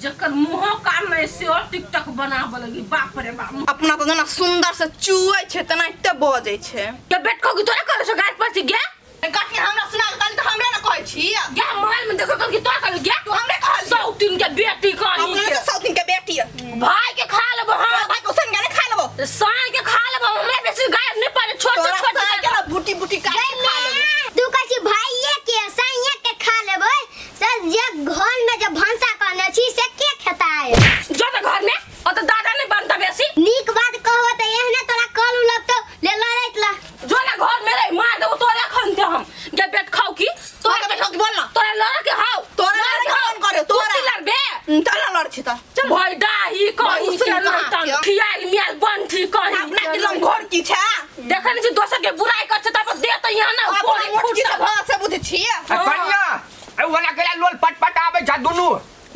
जकर मुंह कान में से और टिकटॉक बनाबे लगी बाप रे बाप। अपना तो जना सुंदर से चुए छे तना इते बजे छे के बेट को की तोरा करे छ गाय पर गे कथि हमरा सुना काल तो हमरा न कहै छी गे मोबाइल में देखो कि तोरा करे गे तू हमरे कहल सौतीन के बेटी कही अपना सौतीन के बेटी भाई के खा लेबो हां भाई को संग ने खा लेबो साई के खा लेबो हमरा बेसी गाय नहीं पाले छोट छोट के बूटी बूटी काट के खा लेबो तू कहै छी भाईये के साईये के खा लेबै से जे घर में जे भंसा करने छी से के खेताय जो तो घर में ओ तो दादा नहीं बनता बेसी नीक बात कहबो त एहने तोरा कलू लगतो ले लड़ैत ला जो ना घर में रही मार देबो तोरा खनते हम के पेट खाओ की तोरा बेटा के बोल ना तोरा लड़ के हाउ तोरा कौन करे तोरा लड़बे तोरा लड़ छी त भाई डाही कहीं से न खियाल मियाल बंठी कहीं अपना के लम घर की छा देखन छी दोसर के बुराई कर छ त दे त यहां ना कोई मुट्ठी से भात से बुझ छी कन्या ए वाला केला लोल पटपट आवे जा दुनु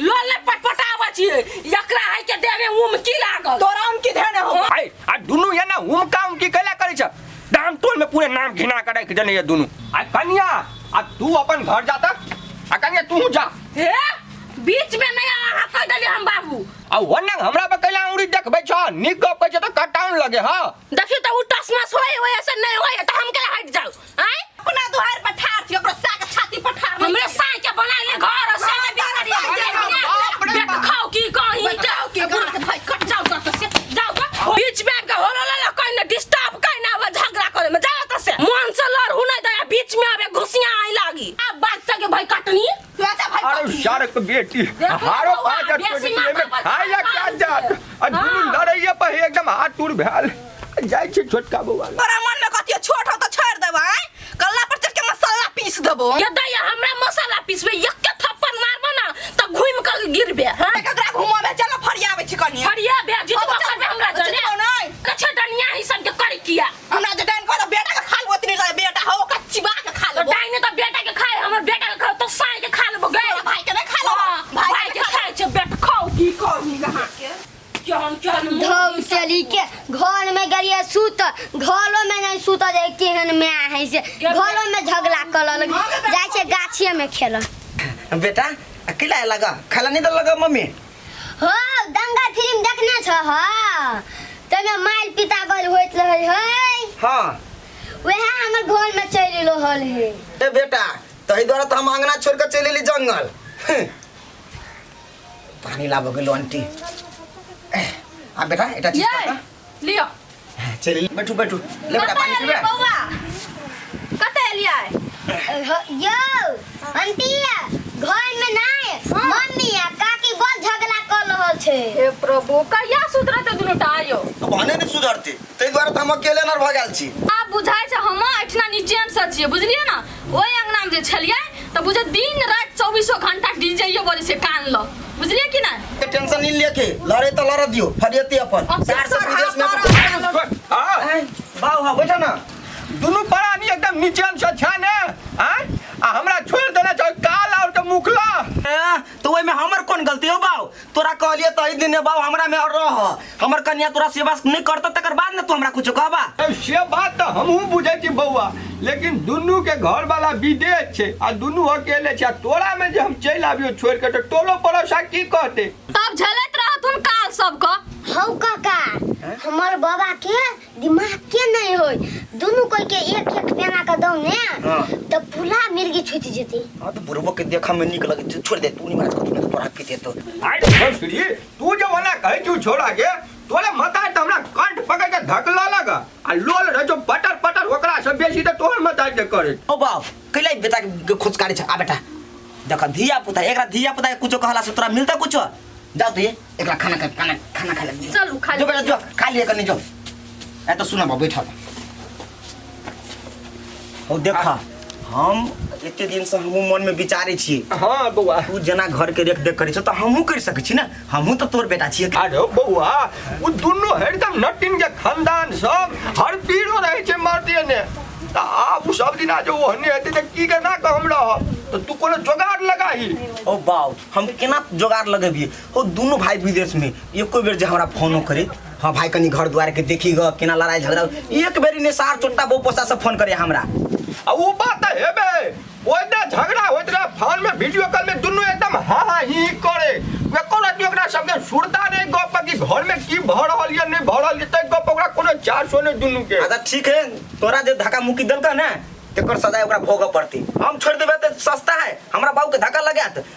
लोल पटपटावा छी एकरा है के देवे उम की लागल तोरा उम की धेने हो आई आ दुनु या ना उम काम की केला करे छ दाम तोल में पूरे नाम घिना करे के जने ये दुनु आ कन्या आ तू अपन घर जा त आ कन्या तू जा हे बीच में नहीं आ कर डले हम बाबू आ वने हमरा पे केला उड़ी देखबै छ निक गप कहै छ त कटाउन लगे हां देखि त उटस मस होय ऐसे नहीं होय त हम केला हट जाऊ आय अपना दुहार पर ठार छी ओकरो साग छाती पर ठार हमरे साई के बना ले घर से बेट खाओ की कहीं जाओ की घर के भाई कट जाओ तो से जाओ तो बीच में का होलो ला कोई न डिस्टर्ब कोई ना वो झगड़ा करे में जाओ तो से मन से लड़ हुनै दया बीच में आवे घुसियां आई लागी अब बात के भाई कटनी तू आजा भाई अरे शारक बेटी हारो पांच छोटी में खाया क्या जात आ दुनु लड़ैया पे एकदम हाथ टूट भेल जाय छी छोटका बउआ तोरा मन में कतियो छोट हो तो छोड़ देबो कल्ला पर चढ़ के मसाला पीस देबो ये दया हमरा मसाला पीसबे एक के थप्पड़ मारबो ना त घुम के गिरबे हां एकरा घुमावे चलो फरियावे छी कनिया फरिया बे जितबा करबे हमरा जने नहीं कछे डनिया ही सब के करी किया हमरा जे डाइन कर बेटा के खा लो ओतनी बेटा हो कच्चीबा के खा तो लेबो डाइने तो बेटा के खाए हमर बेटा के खाओ तो साई के खा लेबो गए भाई के नहीं खा लेबो भाई के खाए छे बेट खाओ की करनी कहां के क्या धौ चली के घर में गरिया सूत घरो में नहीं सूत जाए केहन में है से घरो में झगड़ा करल जाय छे गाछिए में खेल बेटा अकेला लगा खाला नहीं तो लगा मम्मी हो दंगा फिल्म देखने छ ह तमे माइल पिता गल होइत रहे है हाँ वह हमर घर में चल रहल है ए बेटा तही द्वारा तो हम अंगना छोड़ कर चले ली जंगल पानी लाबो गेलो आंटी आ बेटा एटा चीज पता लियो चल बैठू बैठू ले बेटा पानी पीबे बौआ कते लिया यो आंटी घर में नहीं मम्मी आ काकी बहुत झगड़ा कर रहल छे हे प्रभु कहिया सुधरते दुनु टायो अब हने नहीं सुधरते तही द्वारा तो हम अकेले न रह गेल छी आ बुझाय छै हम एठना नीचे से छियै बुझलियै ना ओइ अंगना में जे छलियै त बुझे दिन रात 24 घंटा डीजे यो बजे से कान ल बुझलियै कि ना टेंशन नहीं लेके लड़े तो लड़ दियो फरियती अपन शहर से विदेश में हां बाऊ हां बैठा ना दुनु परानी एकदम नीचे से छाने हां आ हमरा छोड़ देना छ काल और के मुखला तो ओइ में हमर कोन गलती हो बाऊ तोरा कहलिए त ई दिन बाऊ हमरा में और रह हमर कन्या तोरा सेवा नहीं करत तकर बाद न तू हमरा कुछ कहबा से बात तो हमहू बुझै छी बउआ लेकिन दुनु के घर वाला विदेश छे आ दुनु अकेले छे तोरा में जे हम चल आबियो छोड़ के तो टोलो पड़ोसा की कहते तब झलैत रहतुन काल सब क हौ काका हमर बाबा के दिमाग के नहीं होय दोनों कोई के एक एक पेना का दो ने तो फुला मिर्गी छूट जेती हां तो बुरबो के देखा में निक लगे छोड़ दे तू नहीं मार तू नहीं तोरा पीते तो आई छोड़ी तू जो वाला कहे क्यों छोड़ा के तोले मता त हमरा कंठ पकड़ के धकला लगा आ लोल रे जो पटर पटर ओकरा से बेसी त तोहर मता के करे ओ बाऊ कैले बेटा के खोजकारी छ आ बेटा देख धिया पुता एकरा धिया पुता के कुछो कहला से तोरा मिलता कुछो जाओ तो एकरा खाना खा ले चलू खा जो बेटा जो खा लिए करनी जो ए तो सुना बा बैठा हो देखा हम एते दिन से हमहू मन में विचारे छी हां बउआ तू जना घर के देख देख करै छ त हमहू कर सकै छी ना हमहू तो तोर बेटा छी अरे बउआ वो दुनु एकदम नटिन के खानदान सब हर पीरो रहे छे मारते ने त आप सब दिन जो हने हेते त की के ना कहम रह तो तू कोनो जोगाड़ लगाही ओ बाऊ हम केना जोगाड़ लगेबी ओ दोनों भाई विदेश में एको बेर जे हमरा फोनो करे हां भाई कनी घर द्वार के देखी ग केना लड़ाई झगड़ा एक बेरी ने सार चोटा बो पोसा से फोन करे हमरा आ वो बात हेबे ओइदा झगड़ा होत रहा फोन में वीडियो कॉल में दुनु एकदम हा हा ही करे वे कोनो रहल तै गप ओकरा कोनो 400 ने दुनू के। अच्छा ठीक है, तोरा जे धक्का मुक्की देलका ना तेकर सजा ओकरा भोगऽ पड़ती। हम छोड़ देबे तो सस्ता है, हमरा बाबू के धक्का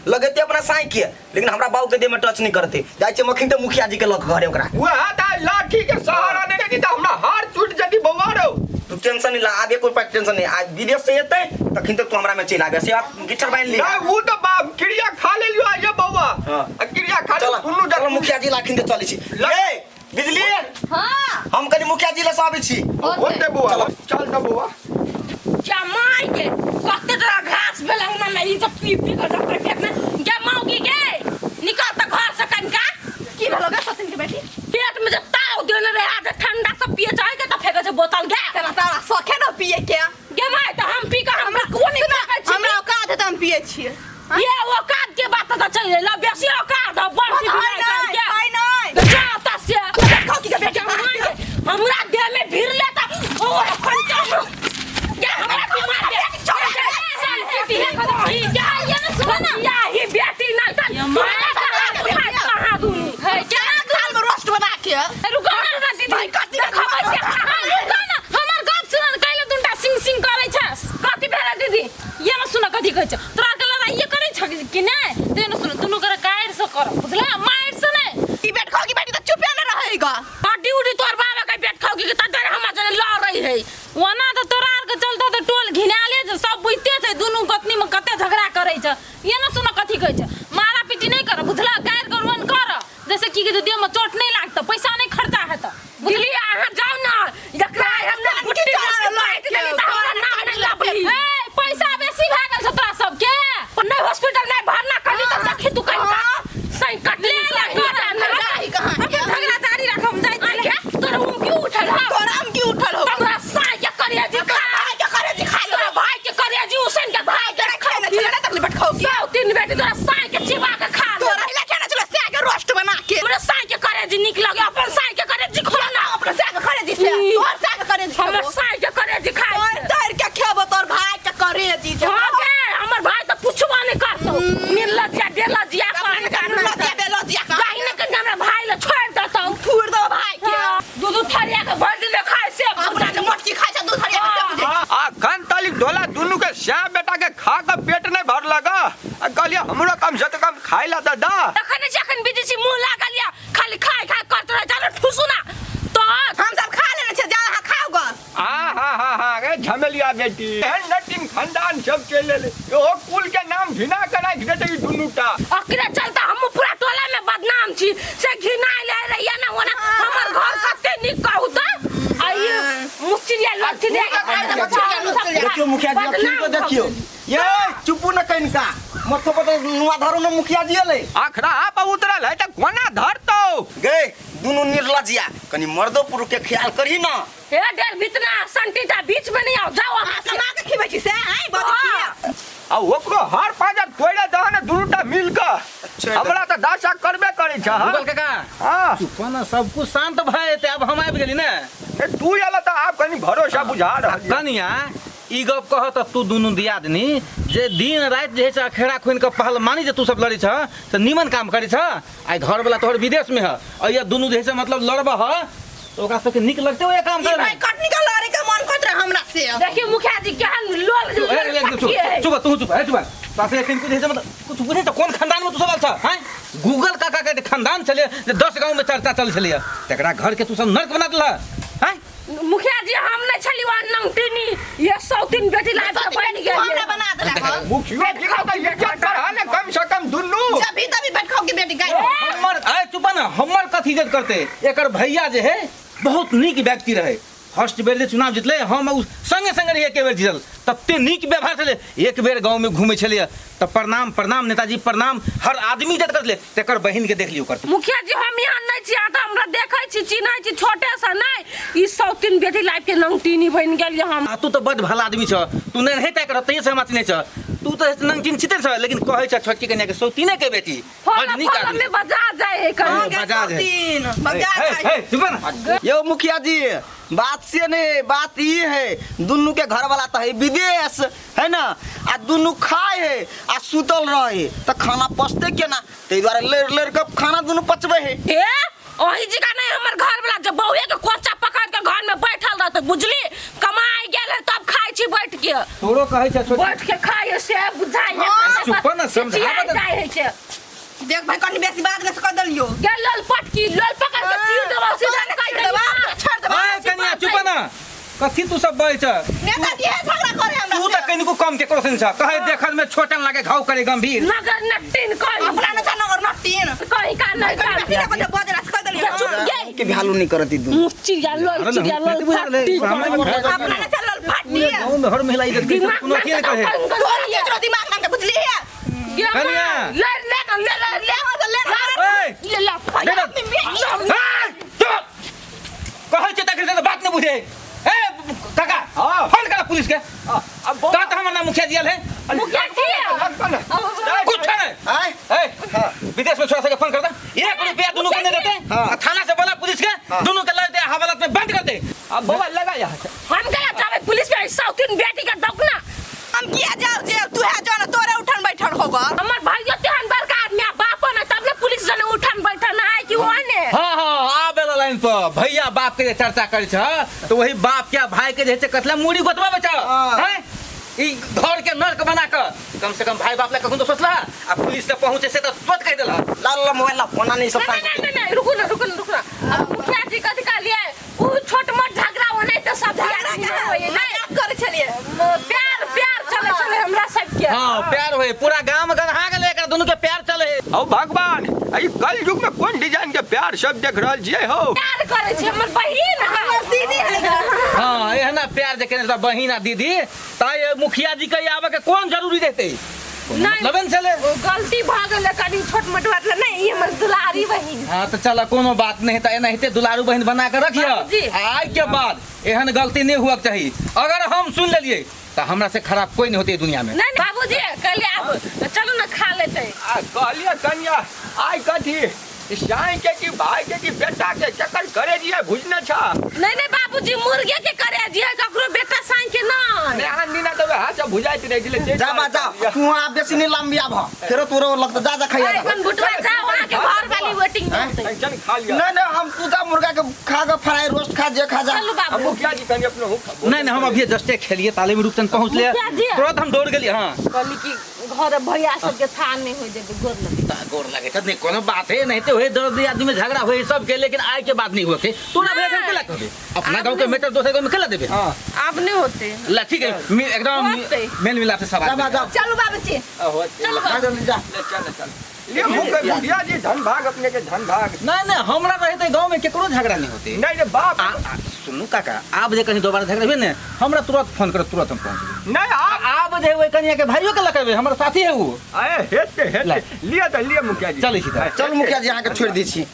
लगेते अपना साई के, लेकिन हमरा बाबू के देह में टच नहीं करते। जाय छै मखिन त मुखिया जी के लग घरे ओकरा वह ता लाठी के सहारा ने नहीं त हमरा हार टूट जदी बौआ रो। तू टेंशन नहीं ला, आगे कोई टेंशन नहीं। आज विदेश से एते तखिन तक तू हमरा में चल आबे से आप गिट्ठर बांध लिया। नहीं वो तो बाप क्रिया खा ले लियो ये बौआ। हां क्रिया खा ले दुनू चलो मुखिया जी लाखिन ते चली छी। ए बिजली हाँ हम कनी मुखिया जी ले आबै छी। होते बौआ चल त बौआ। जमाई के कते तरह घास बेलंगना मेरी तो पी कर डॉक्टर खेत में जमाओगी के निकल त घर से कनका की भलोगे सतिन के बेटी पेट में जब ताव देने रहे आज ठंडा सब पिए चाहे के त फेंके से बोतल गे तेरा तारा सखे न पिए के जमाई त हम पी का हमरा कोन नहीं फेंके छी हमरा औकात है त हम पिए छिए। ये औकात के बात त चल ला बेसी औकात ह बड़ हाय नहीं जा त से खाकी के बेटी हमरा देह में भीड़ लेता ओ खंचा क्या हमरा की मार दे चल बेटी है कहीं क्या ये न सुन ना या ही बेटी नहीं त कहां दूनी है क्या खाल में रोस्ट बना के रुको ना दीदी कति खबर के रुको ना हमर गप सुन कैले दुंटा सिंग सिंग करै छस कति भेला दीदी ये न सुन कथि कहै छ तोरा के लड़ा ये करै छ कि नै ते न सुन दुनु कर कायर से कर बुझला मार से नै की बेट खाओगी बेटी तो चुप न रहेगा। हड्डी उडी तोर बाबा का पेट खाओगी कि तदर हम जने ल रही है वना तो तोरा आर के चलता तो टोल घिनाले छ सब बुझते छै दुनु पत्नी में कते झगड़ा करै छ। ये न सुन कथि कहै छ मारा पीटी नहीं कर बुझला कायर करवन कर जैसे की के देह में चोट नहीं लागत पैसा नहीं खर्चा है त बुझली अहाँ जाओ ना जकरा हम बुट्टी लाइट देली त हमरा नाम नहीं लाबली ए पैसा बेसी भ गेल छ तोरा सब के नहीं हॉस्पिटल नहीं भरना कली त देखी तू कहीं सही कट ले कहां झगड़ा जारी रख हम जाई छी तोरा हम क्यों उठल हो तोरा हम की उठल हो तोरा साई के करे जी भाई के करे जी खा तोरा भाई के करे जी हुसैन के भाई के खाए ना चले तक बेट खाओगी सौ तीन बेटी तोरा साई के चिबा के खा ले तोरा इला खाना चले से के रोस्ट बना के तोरा साई के करे जी निक लगे अपन साई के करे जी खा ना अपने से के करे जी से और से के करे जी हमर साई के करे जी खा और तोर के खेबो तोर भाई के करे जी जे हमर भाई तो पुछबा नहीं करतो निर्लज्जा देलज्जा कहीं ना कहीं हमरा भाई ले छोड़ देतो फूर दो भाई के दूध थरिया के भर दिन खाए से अपना के मोटकी खाए छ दूध हरिया के मुझे आ घन तालिक ढोला दुनू के श्याम बेटा के खा के पेट नहीं भर लगा। कहलिए हमरो कम से कम खाई ला दा तखन जखन विदेशी मुंह लागलिया खाली खाए खाए करत रह जानो ठुसु ना तो हम सब खा लेने छे जा खाओ ग हा गे झमेलिया बेटी एहन नटिन खानदान सब के ले ओ कुल के नाम घिना के राख देते ई दुनूटा। अकरे चलता हम पूरा टोला में बदनाम छी से घिनाई ले रहिया ना होना हमर घर कते निक कहू त आई मुस्चिया लथि दे देखियो मुखिया जी अपनी को देखियो ये चुपू न कइनका मत पता नुआ धरो न मुखिया जी ले आखरा आप उतरल है त कोना धरतो गए दुनु निर्लजिया कनी मर्दो पुरुष के ख्याल करी ना ए डेर बितना संटीटा बीच में नहीं आओ जाओ समा के खिबै छी से आई बदखिया आ ओकरो हार पाजा तोड़े दहने दुनूटा मिल के हमरा त दासा करबे करै छ। गूगल काका हां चुपन सब कुछ शांत भए ते अब हम आबि गेली ने तू आला त आप कनी भरोसा बुझा रहल कनिया ई गप कहत तू दुनु दियादनी जे दिन रात जे छै अखेड़ा खोइन के पहल मानी जे तू सब लड़ी छ त निमन काम करी छ आई घर वाला तोहर विदेश में ह और ये दुनु जे छै मतलब लड़बा ह तो ओकरा सबके निक लगते हो ये काम करे भाई कटनी का लड़े के मन करत रहे हमरा से देखिए मुखिया जी केहन लोल चुप तू चुप है चुप पासे एखन कुछ जे मतलब कुछ बुझे त कोन खानदान में तू सब छ हैं गूगल काका के खानदान चले जे 10 गांव में चर्चा चल छलिए तकरा घर के तू सब नर्क बना देला हैं मुखिया जी हम नहीं छली वा नंगटिनी ये सौतीन बेटी लाइफ के बन गई हमरा बना देला मुखिया जी का ये क्या कर है कम से कम दुनू जब भी तभी बैठ खाओ की बेटी गाय हमर अरे चुप ना हमर कथी इज्जत करते एकर भैया जे है बहुत नीक व्यक्ति रहे फर्स्ट बेर जे चुनाव जितले हम संगे संगे रही एक बेर जीतल तते नीक व्यवहार छले एक बेर गांव में घूमे छलिए त प्रणाम प्रणाम नेताजी प्रणाम हर आदमी इज्जत करले तेकर बहिन के देख लियो करते मुखिया जी हम यहाँ नहीं छी आता हमरा देखै छी चिन्है छी छोटे सा नहीं ई सौतीन बेटी लाइफ के नंगटिनी बन गेल हम तू तो बड़ भला आदमी छ तू नहीं रहता कर तई से माच नहीं छ तू तो नंगटिन छिते छ लेकिन कहै छ छोटकी कन्या के सौतीने के बेटी बड़ नीक आदमी में बजा जाए कहां बजा जाए तीन बजा जाए चुप ना यो मुखिया जी बात से नहीं बात ये है दुनू के घर वाला तो है विदेश है ना आ दुनू खाए है आ सुतल रहे तो खाना पचते केना ते द्वारा लेर लेर के खाना दुनू पचबे है ए ओही जगह नहीं हमर घर वाला जब बहुए तोरो कहै छै छोटी बैठ के खाइए से बुझाइ हाँ, चुप न समझा बता जाय है छै देख भाई कनी बेसी बात में से कह दलियो के लोल पटकी लोल पकड़ के चीर देबो सीधा न कहि देबो छोड़ देबा ए कनिया चुप न कथी तू सब बैठ नेता जी है झगड़ा करे हमरा तू त कनिको कम के करो छ कहे देखल में छोटन लागे घाव करे गंभीर नगर नट्टिन कहि अपना न जानो और नटीन कहि का नहीं बेसी कर न बजरा से कह दलियो चुप गे के भ्यालु नहीं करती तू मुच्ची या लोल फाटी अपना न चलल फाटी गांव में हर महिला इज्जत के कोनो अथी नहीं कहे तोर केतरो दिमाग नाम के बुझली है कनिया ले ए ले कहै छै तकरे से बात नहीं बुझे ए काका फोन करा पुलिस के अब का त हमर नाम मुखिया दियल है मुखिया किया कुछ नहीं आय ए विदेश में छोरा से फोन कर दे 1 रुपया दोनों को नहीं देते थाना से बोला पुलिस के दोनों के लड़ते हवालात में बंद कर दे अब बवा लगा यहाँ से हम गया जावे पुलिस में साउथिन बेटी का डकना हम किया जाओ जे तू है जो न तोरे उठन बैठन होगा हमर भाइयो तेहन बड़का आदमी बाप न तब ने पुलिस जने उठन बैठन है कि ओने हाँ आबे लाइन पर भैया बाप के जे चर्चा करे छ तो वही बाप के भाई के जे छै कतला मुड़ी गोतवा बेचा हैं ई घर के नरक बना के कम से कम भाई बाप ले कखन तो सोचला आ पुलिस से पहुंचे से तो तुरंत कह देला लाल मोबाइल ला फोन नहीं सब नहीं रुको ना अब मुखिया जी कथि का लिए उ छोट मोट झगड़ा होने तो सब झगड़ा नहीं करे छलिए प्यार चले हमरा सब के हां प्यार होए पूरा गांव गधा गेले एकर दोनों के प्यार चले ओ भगवान आई कल युग में कौन डिजाइन के प्यार सब देख रहल छियै हो प्यार करे छै हमर बहिन हमर दीदी है हां एहना प्यार जे केने बहिन आ दीदी ताई मुखिया जी के आवे के कौन जरूरी रहते नहीं लबन चले वो गलती भ गेले कनी छोट मोट बात नहीं ये हमर दुलारी बहिन हाँ तो चला कोनो बात नहीं है एनाहिते दुलारू बहन बना के जी। रखिए आज के बाद एहन गलती नहीं हुआ चाहिए अगर हम सुन लेलिए तो हमरा से खराब कोई नहीं होती दुनिया में नहीं बाबूजी कल आब चलो ना खा लेते आ कहलिए कन्या आइ कथी साई के की भाई के की बेटा के चक्कर करे दिए भुजने छ नहीं बाबूजी मुर्गे के करे दिए ककरो बेटा साई के ना एहन दिना तो हाथ से भुजाइत रह गेले जा बा जा तू आ बेसी नहीं लंबिया भ फेरो तोरो लगत जा खाइया जा अपन बुटवा जा वहां के घर वाली वेटिंग करते टेंशन खा लिया नहीं हम तू जा मुर्गा के खा के फ्राई रोस्ट खा जे खा जा चलो अब बाबू मुखिया जी कनी अपने हो नहीं हम अभी जस्टे खेलिए ताले में रुकतन पहुंच ले मुखिया जी। तुरंत हम दौड़ गेलिए हाँ कहली कि घर भैया सब के थान नहीं हो जेबे गोर लगे गोर लगे नहीं कोनो बात है नहीं तो हुए दर्द आदमी में झगड़ा हुए सब के लेकिन आज के बात नहीं हुए थे तू ना भेज के लगा अपना गांव के मैटर दूसरे गांव में खेला देबे हां अब नहीं होते ला ठीक है एकदम होते। मेल मिलाप से सब जा बा जा चलो बाबूजी चलो जा जल्दी जा चल ले मुखिया जी धन भाग अपने के धन भाग नहीं हमरा रहते गांव में केकरो झगड़ा नहीं होते नहीं रे बाप सुनू काका आप जे कहीं दोबारा झगड़ा हुए ने हमरा तुरंत फोन कर तुरंत हम पहुंच नहीं आप आप जे हुए कनिया के भाइयों के लकबे हमारा साथी है वो आए हेते ला। लिया तो लिया मुखिया जी चल सीधा चल मुखिया जी यहाँ के छोड़ दी छी